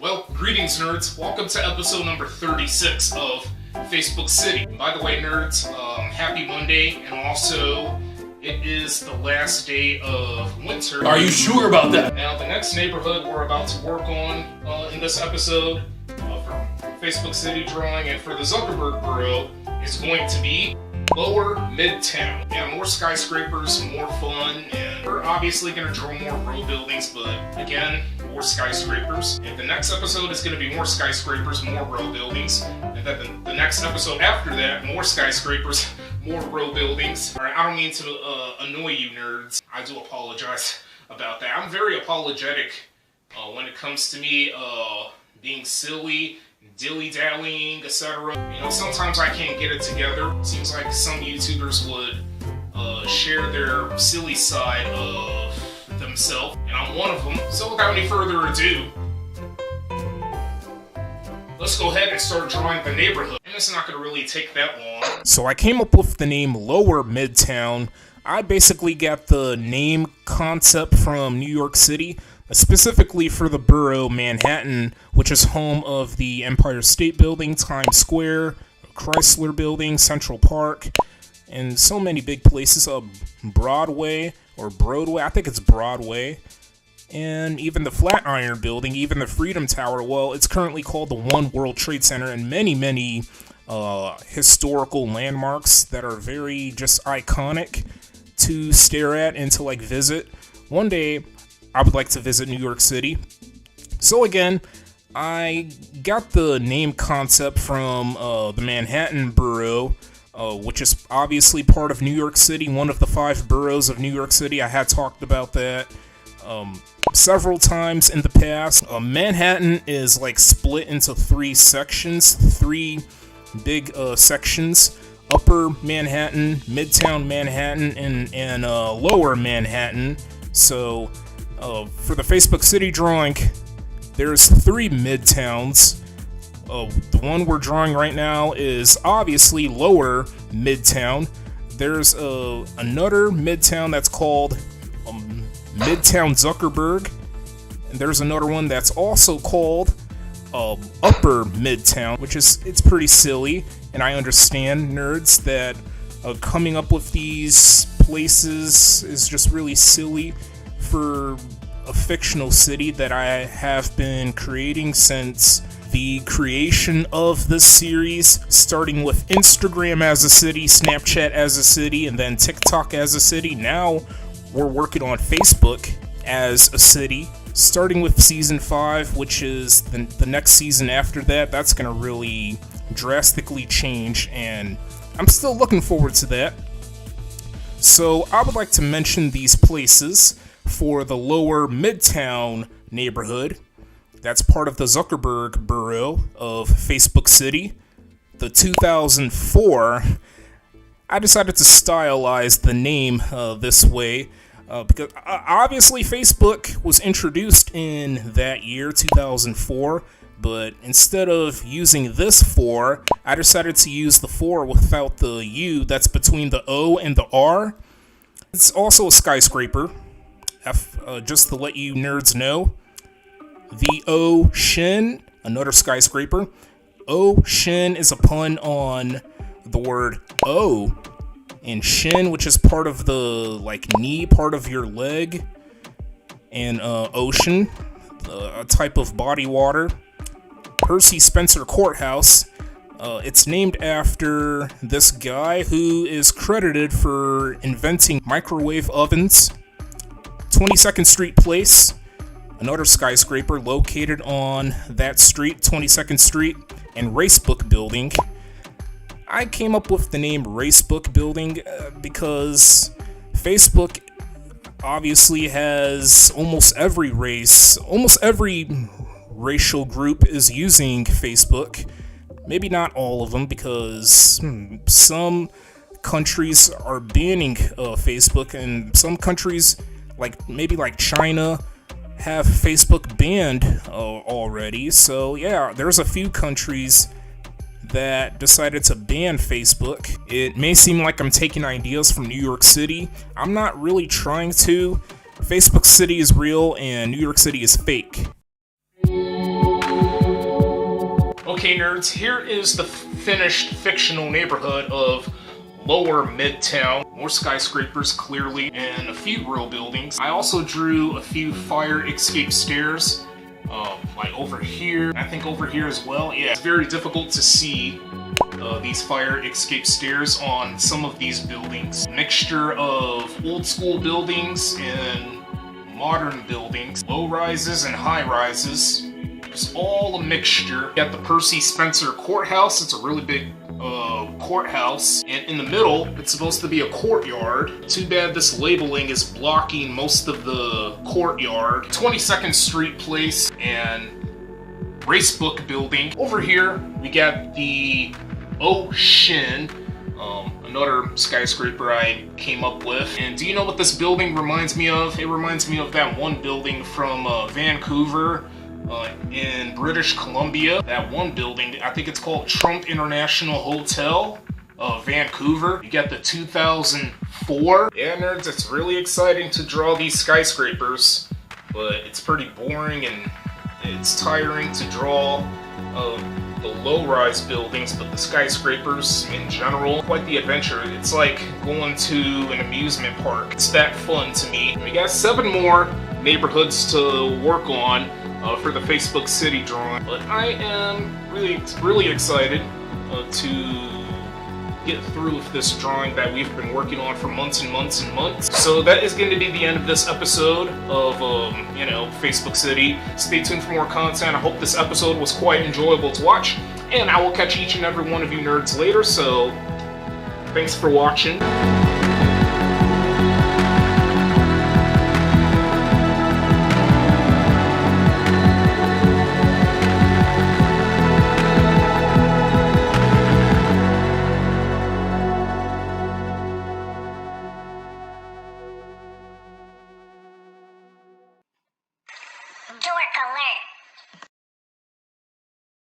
Well, greetings nerds. Welcome to episode number 36 of Facebook City. By the way nerds, happy Monday, and also it is the last day of winter. Are you sure about that? Now the next neighborhood we're about to work on in this episode for Facebook City drawing and for the Zuckerberg Borough is going to be Lower MIDTOWN. Yeah, more skyscrapers, more fun, and we're obviously going to draw more row buildings, but again, more skyscrapers. And the next episode is going to be more skyscrapers, more row buildings, and then the next episode after that, more skyscrapers, more row buildings. Alright, I don't mean to annoy you nerds. I do apologize about that. I'm very apologetic when it comes to me being silly, dilly-dallying, etc. You know, sometimes I can't get it together. Seems like some YouTubers would share their silly side of themselves, and I'm one of them. So without any further ado, let's go ahead and start drawing the neighborhood. And it's not going to really take that long. So I came up with the name Lower MIDTOWN. I basically got the name concept from New York City, specifically for the borough Manhattan, which is home of the Empire State Building, Times Square, Chrysler Building, Central Park, and so many big places. Broadway, or Broadway, I think it's Broadway, and even the Flatiron Building, even the Freedom Tower. Well, it's currently called the One World Trade Center, and many historical landmarks that are very just iconic to stare at and to like visit. One day I would like to visit New York City. So again, I got the name concept from the Manhattan Borough, which is obviously part of New York City, one of the 5 boroughs of New York City. I had talked about that several times in the past. Manhattan is like split into 3 sections, 3 big sections: Upper Manhattan, Midtown Manhattan, and Lower Manhattan. So for the Facebook City drawing, there's 3 Midtowns. The one we're drawing right now is obviously Lower MIDTOWN. There's another Midtown that's called Midtown Zuckerberg, and there's another one that's also called Upper MIDTOWN, which is, it's pretty silly, and I understand nerds that coming up with these places is just really silly for a fictional city that I have been creating since the creation of this series, starting with Instagram as a city, Snapchat as a city, and then TikTok as a city. Now we're working on Facebook as a city, starting with season 5, which is the next season after that. That's going to really drastically change, and I'm still looking forward to that. So I would like to mention these places for the Lower MIDTOWN neighborhood. That's part of the Zuckerberg Borough of Facebook City. The 2004, I decided to stylize the name this way because obviously Facebook was introduced in that year, 2004, but instead of using this 4, I decided to use the 4 without the U that's between the O and the R. It's also a skyscraper, just to let you nerds know. The Ocean, another skyscraper. Ocean is a pun on the word O and shin, which is part of the like knee part of your leg, and ocean, a type of body water. Percy Spencer Courthouse. It's named after this guy who is credited for inventing microwave ovens. 22nd Street Place, another skyscraper located on that street, 22nd Street, and Racebook Building. I came up with the name Racebook Building because Facebook obviously has almost every race, almost every racial group is using Facebook. Maybe not all of them, because some countries are banning Facebook, and some countries, maybe like China, have Facebook banned already. So yeah, there's a few countries that decided to ban Facebook. It may seem like I'm taking ideas from New York City. I'm not really trying to. Facebook City is real and New York City is fake. Okay, nerds, here is the finished fictional neighborhood of Lower Midtown. More skyscrapers, clearly, and a few real buildings. I also drew a few fire escape stairs, like over here. I think over here as well. Yeah, it's very difficult to see these fire escape stairs on some of these buildings. Mixture of old school buildings and modern buildings. Low rises and high rises. It's all a mixture. You got the Percy Spencer Courthouse. It's a really big courthouse. And in the middle, it's supposed to be a courtyard. Too bad this labeling is blocking most of the courtyard. 22nd Street Place and Racebook Building. Over here, we got the Ocean, another skyscraper I came up with. And do you know what this building reminds me of? It reminds me of that one building from Vancouver in British Columbia. That one building, I think it's called Trump International Hotel, Vancouver. You got the 2004. Yeah, nerds, it's really exciting to draw these skyscrapers, but it's pretty boring and it's tiring to draw the low-rise buildings, but the skyscrapers in general, quite the adventure. It's like going to an amusement park. It's that fun to me. We got 7 more neighborhoods to work on for the Facebook City drawing, but I am really excited to get through with this drawing that we've been working on for months and months and months. So that is going to be the end of this episode of, Facebook City. Stay tuned for more content. I hope this episode was quite enjoyable to watch, and I will catch each and every one of you nerds later, so thanks for watching. Dork alert.